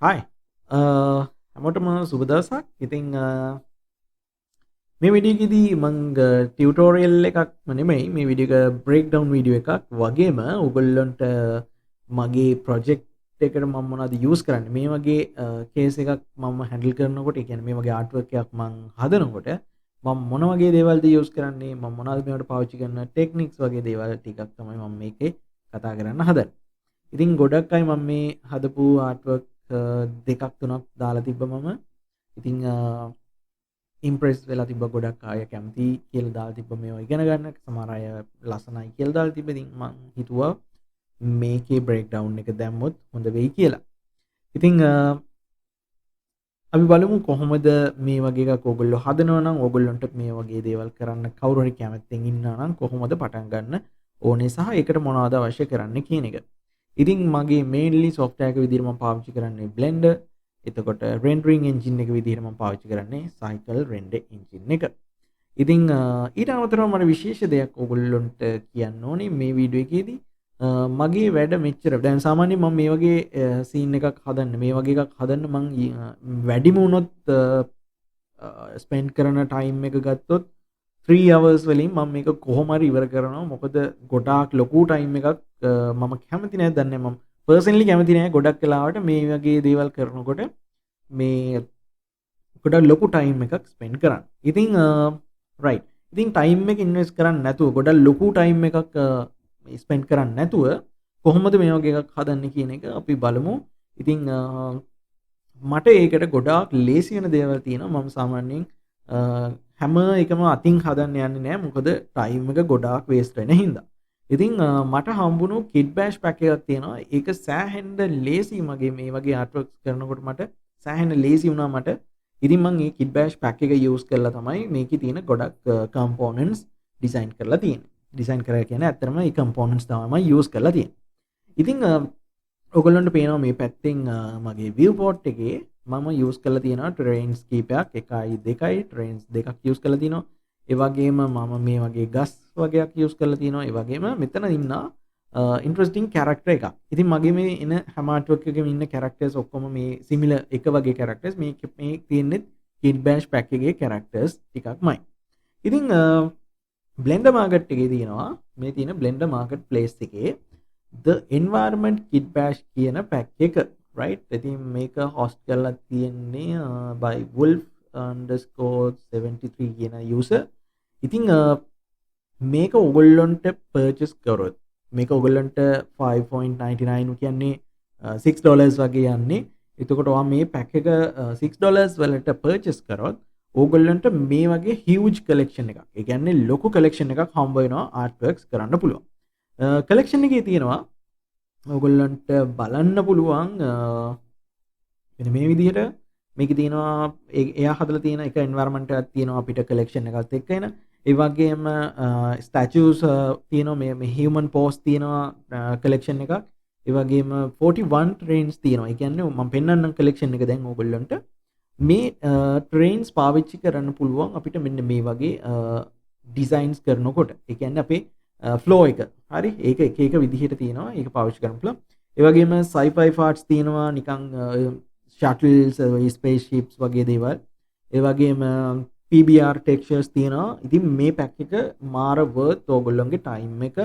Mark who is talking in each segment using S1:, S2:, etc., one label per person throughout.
S1: Hi. හැමෝටම සුබ දවසක්. ඉතින් මේ වීඩියෝ එකේදී මම ටියුටෝරියල් එකක්ම නෙමෙයි මේ වීඩියෝ එක බ්‍රේක්ඩවුන් වීඩියෝ එකක් වගේම ඔයගොල්ලන්ට මගේ ප්‍රොජෙක්ට් එකට මම මොනවද යූස් කරන්නේ මේ වගේ කේස් එකක් මම හැන්ඩල් කරනකොට ඒ කියන්නේ මේ වගේ ආර්ට් වර්ක් එකක් මම හදනකොට මම මොන වගේ දේවල්ද යූස් කරන්නේ මම මොනවද මේවට පාවිච්චි කරන ටෙක්නික්ස් වගේ දේවල් ටිකක් තමයි මම මේකේ කතා කරන්න හදන්නේ. ඉතින් ගොඩක් අය මම මේ හදපු ආර්ට් වර්ක් දෙකක් තුනක් දාලා තිබ්බ මම. ඉතින් ඉම්ප්‍රෙස් වෙලා තිබ්බ ගොඩක් අය කැමති කියලා දාලා තිබ්බ මේවා ඉගෙන ගන්න. සමහර අය ලස්සනයි කියලා දාලා තිබ්බ. ඉතින් මම හිතුවා මේකේ බ්‍රේක්ඩවුන් එක දැම්මොත් හොඳ වෙයි කියලා. ඉතින් අපි බලමු කොහොමද මේ වගේ එකක් ඕගොල්ලෝ හදනවා නම් ඕගොල්ලන්ට මේ වගේ දේවල් කරන්න කවුරු හරි කැමැත්තෙන් ඉන්නවා නම් කොහොමද පටන් ගන්න ඕනේ සහ ඒකට මොනවද අවශ්‍ය කරන්නේ කියන එක. ඉතින් මගේ මේන්ලි සොෆ්ට්වෙයාර් එක විදිහට මම පාවිච්චි කරන්නේ Blender. එතකොට rendering engine එක විදිහට මම පාවිච්චි කරන්නේ cycle render engine එක. ඉතින් ඊට අමතරව මම විශේෂ දෙයක් ඔයගොල්ලන්ට කියන්න ඕනේ මේ වීඩියෝ එකේදී. මගේ වැඩ මෙච්චර දැන් සාමාන්‍යයෙන් මම මේ වගේ සීන් එකක් හදන්න මේ වගේ එකක් හදන්න මම වැඩිම වුණොත් ස්පෙන්ඩ් කරන ටයිම් එක ගත්තොත් 3 hours වලින් මම මේක කොහොම හරි ඉවර කරනවා. මොකද ගොඩාක් ලොකු ටයිම් එකක් මම කැමති නෑ දන්නේ මම පර්සනලි කැමති නෑ ගොඩක් වෙලාවට මේ වගේ දේවල් කරනකොට මේ ගොඩක් ලොකු ටයිම් එකක් ස්පෙන්ඩ් කරන්න. ඉතින් රයිට්. ඉතින් ටයිම් එක ඉන්වෙස්ට් කරන්න නැතුව ගොඩක් ලොකු ටයිම් එකක් ස්පෙන්ඩ් කරන්න නැතුව කොහොමද මේ වගේ එකක් හදන්නේ කියන එක අපි බලමු. ඉතින් මට ඒකට ගොඩාක් ලේසි වෙන දේවල් තියෙනවා. මම සාමාන්‍යයෙන් හැම එකම අතින් හදන්න යන්නේ නෑ. මොකද ටයිම් එක ගොඩාක් වේස්ට් වෙන හින්දා. ඉතින් මට හම්බුණු KitBash Pack එකක් තියෙනවා. ඒක සෑහෙන්න ලේසි මගේ මේ වගේ ආර්ට් වර්ක්ස් කරනකොට මට සෑහෙන්න ලේසි වුණා මට. ඉතින් මම මේ KitBash Pack එක යූස් කරලා තමයි මේකේ තියෙන ගොඩක් components ඩිසයින් කරලා තියෙන්නේ. ඩිසයින් කරලා කියන්නේ ඇත්තටම මේ components තමයි යූස් කරලා තියෙන්නේ. ඉතින් ඔයගොල්ලන්ට පේනවා මේ පැත්තෙන් මගේ viewport එකේ මම යූස් කරලා තියෙනවා terrains කීපයක් 1යි 2යි terrains දෙකක් යූස් කරලා තිනවා. ඒ වගේම මම මේ වගේ ගස් වගේක් යූස් කරලා තිනවා. ඒ වගේම මෙතන ඉන්නා ඉන්ටරෙස්ටිං කැරක්ටර් එකක්. ඉතින් මගේ මේ එන හැම ආර්ට් වර්ක් එකකම ඉන්න කැරක්ටර්ස් ඔක්කොම මේ සිමිලර් එක වගේ කැරක්ටර්ස් මේ තියෙන්නේ KitBash Pack එකේ කැරක්ටර්ස් ටිකක්මයි. ඉතින් Blender market එකේ තියෙනවා මේ තියෙන Blender marketplace එකේ the environment KitBash කියන pack එක right. ඉතින් මේක host කරලා තියෙන්නේ by wolf_73 කියන user. ඉතින් මේක ඔයගොල්ලන්ට purchase කරොත් මේක ඔයගොල්ලන්ට 5.99 කියන්නේ $6 වගේ යන්නේ. එතකොට ඔයා මේ pack එක $6 වලට purchase කරොත් ඕගොල්ලන්ට මේ වගේ huge collection එකක්. ඒ කියන්නේ ලොකු collection එකක් හම්බ වෙනවා ආර්ට් වර්ක්ස් කරන්න පුළුවන්. collection එකේ තියෙනවා ඕගොල්ලන්ට බලන්න පුළුවන් මෙන්න මේ විදිහට මේකේ තියෙනවා එයා හදලා තියෙන එක environment එකක් තියෙනවා අපිට collection එකත් එක්ක එන. ඒ වගේම statues තියෙනවා මේ human pose තියෙනවා collection එකක්. ඒ වගේම 41 trains තියෙනවා. ඒ කියන්නේ මම පෙන්නන්නම් collection එක දැන් ඕගොල්ලන්ට. මේ trains පාවිච්චි කරන්න පුළුවන් අපිට මෙන්න මේ වගේ designs කරනකොට. ඒ කියන්නේ අපේ flow එක. හරි. ඒක එක එක විදිහට තියෙනවා. ඒක පාවිච්චි කරන්න පුළුවන්. ඒ වගේම sci-fi parts තියෙනවා නිකන් shuttles, spaceships වගේ දේවල්. ඒ වගේම PBR textures තියෙනවා. ඉතින් මේ pack එක මාර worth ඕගොල්ලන්ගේ time එක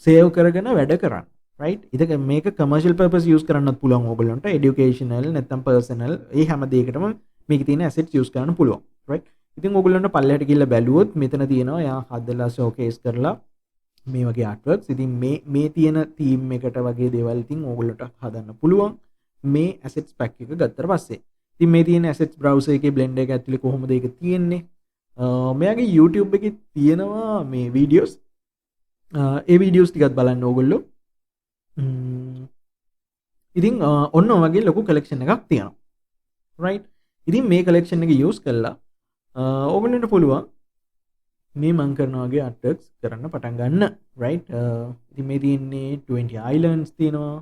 S1: save කරගෙන වැඩ කරන්න. right. ඉතින් මේක commercial purpose use කරන්නත් පුළුවන් ඕගොල්ලන්ට educational නැත්නම් personal ඒ හැම දෙයකටම මේකේ තියෙන assets use කරන්න පුළුවන්. right. ඉතින් ඕගොල්ලන්ට පල්ලෙහාට ගිහිල්ලා බැලුවොත් මෙතන තියෙනවා යා හදලා showcase කරලා මේ වගේ artworks. ඉතින් මේ තියෙන theme එකට වගේ දේවල් ඉතින් ඕගොල්ලන්ට හදන්න පුළුවන් මේ assets pack එක ගත්තට පස්සේ. ඉතින් මේ තියෙන assets browser එකේ blender එක ඇතුලේ කොහොමද ඒක තියෙන්නේ? මෙයාගේ YouTube එකේ තියෙනවා මේ videos. ඒ videos ටිකත් බලන්න ඕගොල්ලෝ. ඉතින් ඔන්න වගේ ලොකු collection එකක් තියෙනවා. right. ඉතින් මේ collection එක use කරලා ඕගොල්ලන්ට පුළුවන් මේ මම කරන වගේ artworks කරන්න පටන් ගන්න. right. ඉතින් මේ තියෙන්නේ 20 islands තියෙනවා.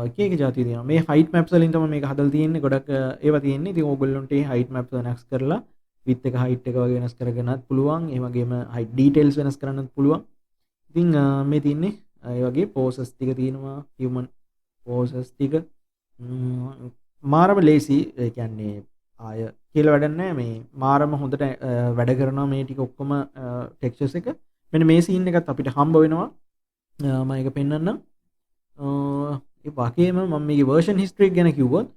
S1: එක එක જાති තියෙනවා. මේ height maps වලින් තමයි මේක හදලා තියෙන්නේ. ගොඩක් ඒවා තියෙන්නේ. ඉතින් ඕගොල්ලන්ට මේ height maps වෙනස් කරලා width එක height එක වගේ වෙනස් කරගෙනත් පුළුවන්. ඒ වගේම height details වෙනස් කරන්නත් පුළුවන්. ඉතින් මේ තියෙන්නේ ඒ වගේ poses ටික තියෙනවා. human poses ටික මාරම ලේසි. ඒ කියන්නේ ආය කියලා වැඩක් නැහැ. මේ මාරම හොඳට වැඩ කරනවා මේ ටික ඔක්කොම ටෙක්ස්චර්ස් එක. මෙන්න මේ සීන් එකත් අපිට හම්බ වෙනවා. මම ඒක පෙන්නන්නම්. ඒ වගේම මම මේකේ version history එක ගැන කිව්වොත්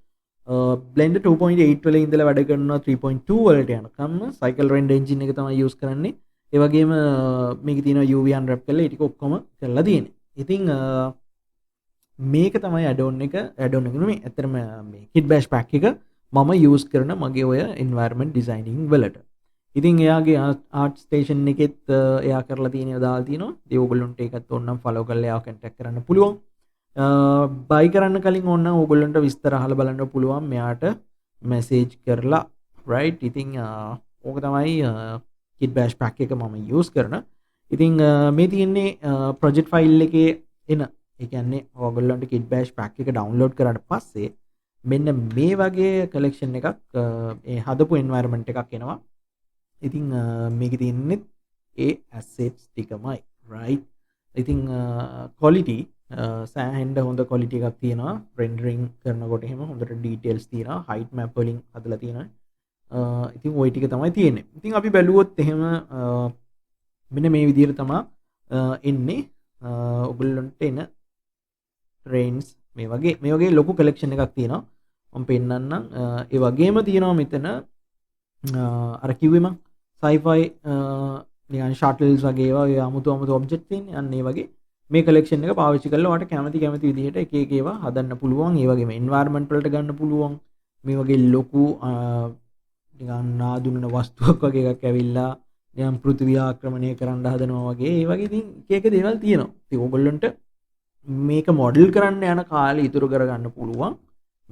S1: Blender 2.8 වල ඉඳලා වැඩ කරනවා 3.2 වලට යනකම් cycle render engine එක තමයි use කරන්නේ. ඒ වගේම මේකේ තියෙනවා UV unwrap කරලා ඒ ටික ඔක්කොම කරලා තියෙන්නේ. ඉතින් මේක තමයි add-on එක. add-on එක නෙමෙයි ඇත්තටම මේ KitBash Pack එක මම use කරන මගේ ඔය environment designing වලට. ඉතින් එයාගේ art station එකෙත් එයා කරලා තියෙනවා දාලා තියෙනවා. ඉතින් ඕගොල්ලන්ට ඒකත් ඕනනම් follow කරලා එයාව contact කරන්න පුළුවන්. buy කරන්න කලින් ඕනනම් ඕගොල්ලන්ට විස්තර අහලා බලන්න පුළුවන් මෙයාට message කරලා right. ඉතින් ඕක තමයි KitBash Pack එක මම use කරන. ඉතින් මේ තියෙන්නේ project file එකේ එන ඒ කියන්නේ ඕගොල්ලන්ට KitBash Pack එක download කරාට පස්සේ මෙන්න මේ වගේ collection එකක් ඒ හදපු environment එකක් එනවා. ඉතින් මේකේ තියෙන්නේ ඒ assets ටිකමයි right. ඉතින් quality සෑහෙන්න හොඳ quality එකක් තියෙනවා. rendering කරනකොට එහෙම හොඳට details තියෙනවා. height map වලින් හදලා තියෙනවා. ඉතින් ওই ටික තමයි තියෙන්නේ. ඉතින් අපි බැලුවොත් එහෙම මෙන්න මේ විදිහට තමයි එන්නේ ඔයගොල්ලන්ට එන trains මේ වගේ ලොකු collection එකක් තියෙනවා. මම පෙන්නන්නම්. ඒ වගේම තියෙනවා මෙතන අර කිව්වේ මම sci-fi නිකන් shuttles වගේ ඒවා ඔය අමුතු object තියෙන්නේ. අන්න ඒ වගේ මේ collection එක පාවිච්චි කරලා ඔයාලට කැමති විදිහට එක එක ඒවා හදන්න පුළුවන්. ඒ වගේම environment වලට ගන්න පුළුවන්. මේ වගේ ලොකු නිකන් නාදුනන වස්තුවක් වගේ එකක් ඇවිල්ලා නිකන් පෘථිවිය ආක්‍රමණය කරන්න හදනවා වගේ ඒ වගේ ඉතින් එක දේවල් තියෙනවා. ඉතින් ඕගොල්ලන්ට මේක මොඩල් කරන්න යන කාලේ ඉතුරු කරගන්න පුළුවන්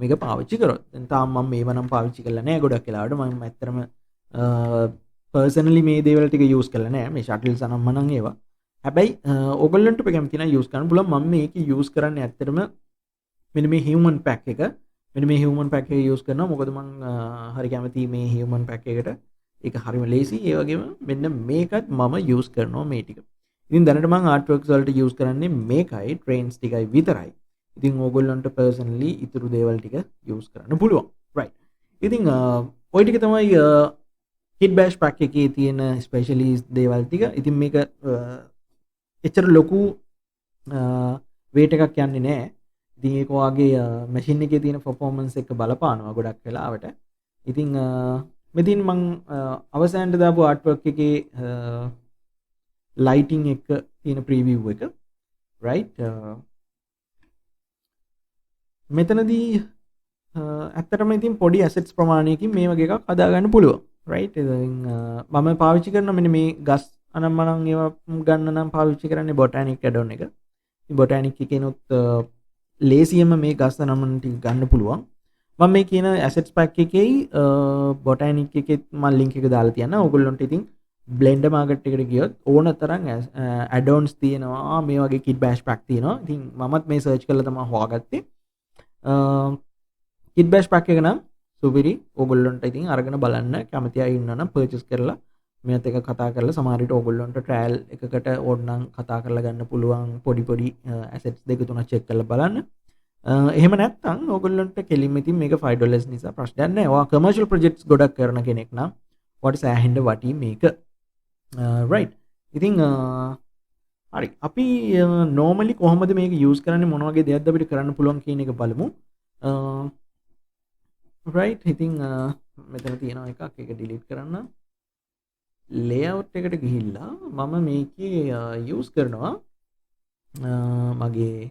S1: මේක පාවිච්චි කරොත්. දැන් තාම මම මේව නම් පාවිච්චි කරලා නැහැ ගොඩක් වෙලාවට. මම ඇත්තටම personally මේ දේවල් ටික use කරලා නැහැ. මේ shuttles අනම්මනම් ඒවා. හැබැයි ඕගොල්ලන්ට කැමති නම් use කරන්න පුළුවන්. මම මේක use කරන්නේ ඇත්තටම මෙන්න මේ human pack එක. මෙන්න මේ human pack එක use කරනවා. මොකද මම හරි කැමතියි මේ human pack එකට. ඒක හරිම ලේසි. ඒ වගේම මෙන්න මේකත් මම use කරනවා මේ ටික. ඉතින් දැනට මම artworks වලට use කරන්නේ මේකයි trains ටිකයි විතරයි. ඉතින් ඕගොල්ලන්ට personally ඉතුරු දේවල් ටික use කරන්න පුළුවන්. right. ඉතින් ওই ටික තමයි KitBash Pack එකේ තියෙන specially දේවල් ටික. ඉතින් මේක එච්චර ලොකු weight එකක් යන්නේ නැහැ. ඉතින් ඒක වාගේ machine එකේ තියෙන performance එක බලපානවා ගොඩක් වෙලාවට. ඉතින් මෙතින් මං අවසානට දාපු artwork එකේ lighting එක තියෙන preview එක right. මෙතනදී ඇත්තටම ඉතින් පොඩි assets ප්‍රමාණයකින් මේ වගේ එකක් හදා ගන්න පුළුවන් right. ඉතින් මම පාවිච්චි කරන මෙන්න මේ ගස් අනම්මනම් ඒවා ගන්න නම් පාවිච්චි කරන්නේ botanic add-on එක. ඉතින් botanic එකේනොත් ලේසියෙන්ම මේ ගස් අනම්මන ටික ගන්න පුළුවන්. මම මේ කියන assets pack එකේ botanic එකේ මම link එක දාලා තියන්නම්. ඕගොල්ලන්ට ඉතින් Blender market එකට ගියොත් ඕන තරම් add-ons තියෙනවා. මේ වගේ KitBash Pack තියෙනවා. ඉතින් මමත් මේ search කරලා තමයි හොයාගත්තේ. KitBash Pack එක නම් සුපිරි. ඕගොල්ලන්ට ඉතින් අරගෙන බලන්න කැමති අය ඉන්නවනම් purchase කරලා මේත් එක කතා කරලා සමහර විට ඕගොල්ලන්ට trial එකකට ඕනනම් කතා කරලා ගන්න පුළුවන්. පොඩි assets දෙක තුනක් check කරලා බලන්න. එහෙම නැත්නම් ඕගොල්ලන්ට කෙලින්ම ඉතින් මේක $5 නිසා ප්‍රශ්නයක් නැහැ. ඔයා commercial projects ගොඩක් කරන කෙනෙක් නම් ඔයාට සෑහෙන්න වටී මේක. right. ඉතින් හරි. අපි normally කොහොමද මේක use කරන්නේ මොන වගේ දෙයක්ද අපිට කරන්න පුළුවන් කියන එක බලමු. right. ඉතින් මෙතන තියෙනවා එකක්. ඒක delete කරන්න. layout එකට ගිහිල්ලා මම මේකේ use කරනවා මගේ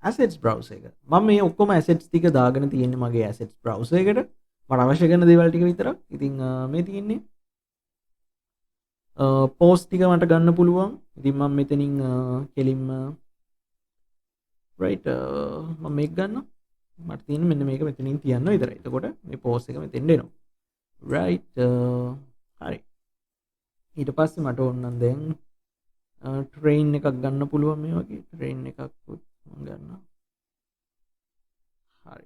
S1: assets browser එක. මම මේ ඔක්කොම assets ටික දාගෙන තියෙන්නේ මගේ assets browser එකට. මට අවශ්‍ය කරන දේවල් ටික විතරක්. ඉතින් මේ තියෙන්නේ post ටික මට ගන්න පුළුවන්. ඉතින් මම මෙතනින් කෙලින්ම right මම මේක ගන්නවා. මට තියෙන්නේ මෙන්න මේක මෙතනින් තියන්න විතරයි. එතකොට මේ post එක මෙතෙන්ට එනවා. right. හරි. ඊට පස්සේ මට ඕන නම් දැන් train එකක් ගන්න පුළුවන් මේ වගේ train එකක් මම ගන්නවා. හරි.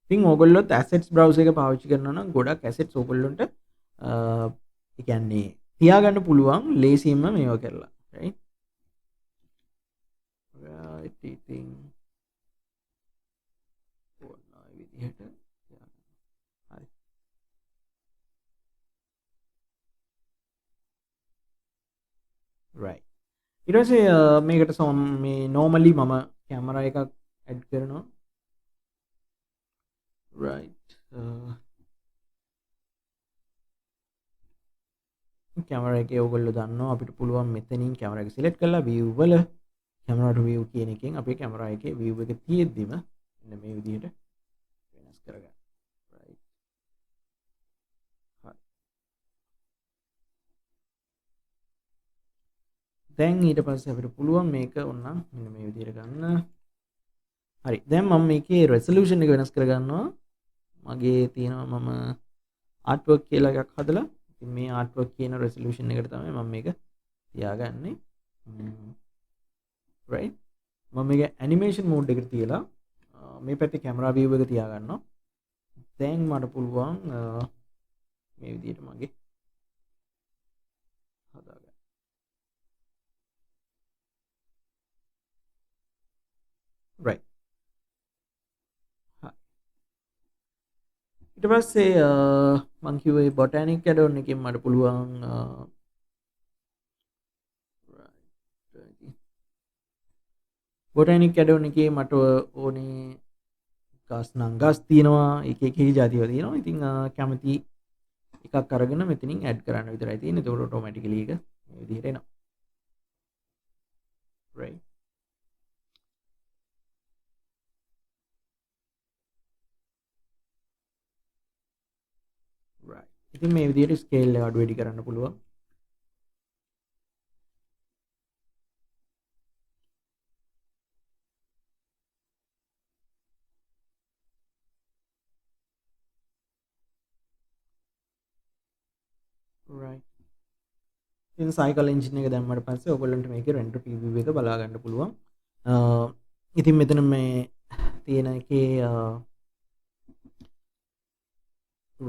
S1: ඉතින් ඕගොල්ලොත් assets browser එක පාවිච්චි කරනවා නම් ගොඩක් assets ඕගොල්ලන්ට ඒ කියන්නේ තියාගන්න පුළුවන් ලේසියෙන්ම මේවා කරලා right. right. ඉතින් විදිහට හරි. right. ඊට පස්සේ මේකට මේ normally මම කැමරා එකක් add කරනවා. right. කැමරා එකේ ඔයගොල්ලෝ දන්නවා අපිට පුළුවන් මෙතනින් කැමරා එක select කරලා view වල camera to view කියන එකෙන් අපේ කැමරා එකේ view එක තියෙද්දිම මෙන්න මේ විදිහට වෙනස් කරගන්න. right. හරි. දැන් ඊට පස්සේ අපිට පුළුවන් මේක ඕනනම් මෙන්න මේ විදිහට ගන්න. හරි. දැන් මම මේකේ resolution එක වෙනස් කරගන්නවා. මගේ තියෙනවා මම artwork කියලා එකක් හදලා. ඉතින් මේ artwork කියන resolution එකට තමයි මම මේක තියාගන්නේ. right. මම මේක animation mode එකට තියලා මේ පැත්තේ camera view එක තියාගන්නවා. දැන් මට පුළුවන් මේ විදිහට මගේ හදාගන්න. right. ඊට පස්සේ මම කිව්වේ botanic add-on එකෙන් මට පුළුවන් botanic add-on එකේ මට ඕනේ ගස් නම් ගස් තියෙනවා එක එක જાතිව තියෙනවා. ඉතින් කැමති එකක් අරගෙන මෙතනින් add කරන්න විතරයි තියෙන්නේ. ඒක automatically එක මේ විදිහට එනවා. right. right. ඉතින් මේ විදිහට scale එක අඩු වැඩි කරන්න පුළුවන්. right. ඉතින් cycle engine එක දැම්මට පස්සේ ඔයගොල්ලන්ට මේකේ render preview එක බලා ගන්න පුළුවන්. ඉතින් මෙතන මේ තියෙන එකේ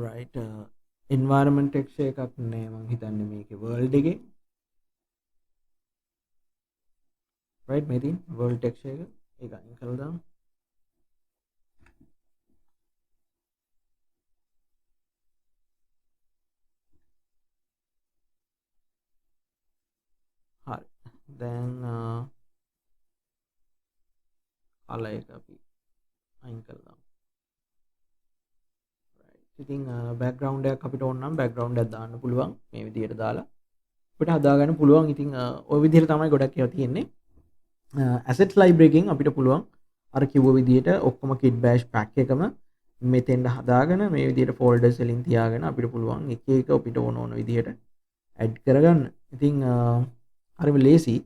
S1: right environment texture එකක් නෑ මම හිතන්නේ මේකේ world එකේ. right මේ තියෙන world texture එක ඒක අයින් කරලා දාමු. හරි. දැන් color එක අපි අයින් කරලා දාමු. ඉතින් background එකක් අපිට ඕන නම් background එකක් දාන්න පුළුවන් මේ විදිහට දාලා අපිට හදාගන්න පුළුවන්. ඉතින් ওই විදිහට තමයි ගොඩක් ඒවා තියෙන්නේ. assets library එකෙන් අපිට පුළුවන් අර කිව්ව විදිහට ඔක්කොම KitBash Pack එකම මෙතෙන්ට හදාගෙන මේ විදිහට folders වලින් තියාගෙන අපිට පුළුවන් එක එක අපිට ඕන විදිහට add කරගන්න. ඉතින් හරිම ලේසි.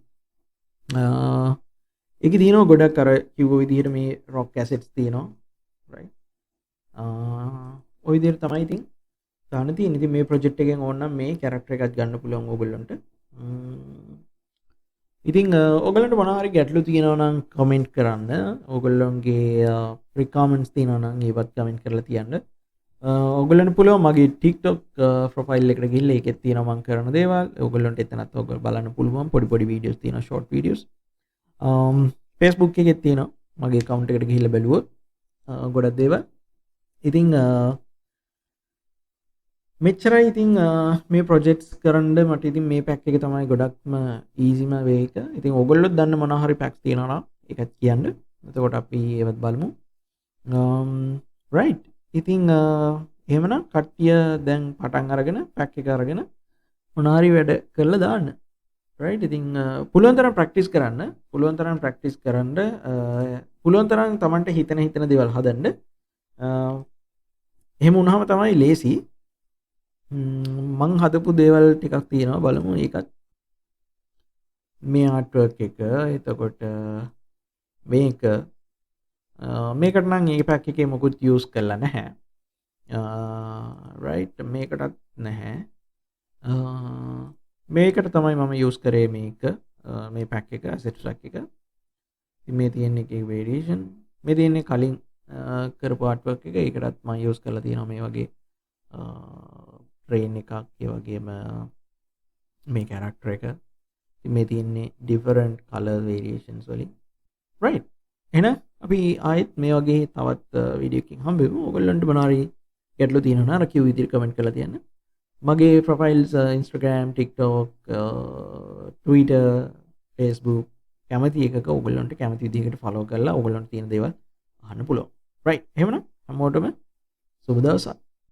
S1: ඒකේ තියෙනවා ගොඩක් අර කිව්ව විදිහට මේ rock assets තියෙනවා. right. ඔය විදිහට තමයි ඉතින් දාන්න තියෙන්නේ. ඉතින් මේ project එකෙන් ඕන නම් මේ character එකක් ගන්න පුළුවන් ඕගොල්ලන්ට. ඉතින් ඕගොල්ලන්ට මොනවා හරි ගැටලු තියෙනවා නම් comment කරන්න. ඕගොල්ලන්ගේ requirements තියෙනවා නම් ඒවත් comment කරලා තියන්න. ඕගොල්ලන්ට පුළුවන් මගේ TikTok profile එකට ගිහිල්ලා ඒකෙත් තියෙනවා මම කරන දේවල්. ඕගොල්ලන්ට එතනත් ඔයගොල්ලෝ බලන්න පුළුවන්. පොඩි videos තියෙනවා short videos. Facebook එකෙත් තියෙනවා මගේ account එකට ගිහිල්ලා බැලුවොත් ගොඩක් දේවල්. ඉතින් මෙච්චරයි. ඉතින් මේ projects කරන්න මට ඉතින් මේ pack එක තමයි ගොඩක්ම easyම way එක. ඉතින් ඕගොල්ලොත් දන්න මොනවා හරි packs තියෙනවා නම් ඒකත් කියන්න. එතකොට අපි ඒවත් බලමු. right. ඉතින් එහෙමනම් කට්ටිය දැන් පටන් අරගෙන pack එක අරගෙන මොනවා හරි වැඩ කරලා දාන්න. right. ඉතින් පුළුවන් තරම් practice කරන්න. පුළුවන් තරම් practice කරන්න. පුළුවන් තරම් Tamanට හිතන දේවල් හදන්න. එහෙම වුණාම තමයි ලේසි. මං හදපු දේවල් ටිකක් තියෙනවා බලමු. ඒකත් මේ ආර්ට්වර්ක් එක. එතකොට මේකට නම් මේ පැක් එකේ මොකුත් යූස් කරලා නැහැ. right. මේකටත් නැහැ. මේකට තමයි මම යූස් කරේ මේක. මේ පැක් එක asset track එක. මේ තියෙන එකේ variation. මේ තියෙන්නේ කලින් කරපු ආර්ට්වර්ක් එක. ඒකටත් මම යූස් කරලා තියෙනවා මේ වගේ train එකක්. ඒ වගේම මේ character එක. මේ තියෙන්නේ different color variations වලින්. right. එහෙනම් අපි ආයෙත් මේ වගේ තවත් වීඩියෝ එකකින් හම්බෙමු. ඔයගොල්ලන්ට මොනාරි ගැටලු තියෙනවා නම් අර කිව් විදිහට කමෙන්ට් කරලා තියන්න. මගේ profiles Instagram, TikTok, Twitter, Facebook කැමති එකක ඔයගොල්ලන්ට කැමති විදිහකට ෆලෝ කරලා ඔයගොල්ලන්ට තියෙන දේවල් අහන්න පුළුවන්. right එහෙමනම් හැමෝටම සුබ දවසක්.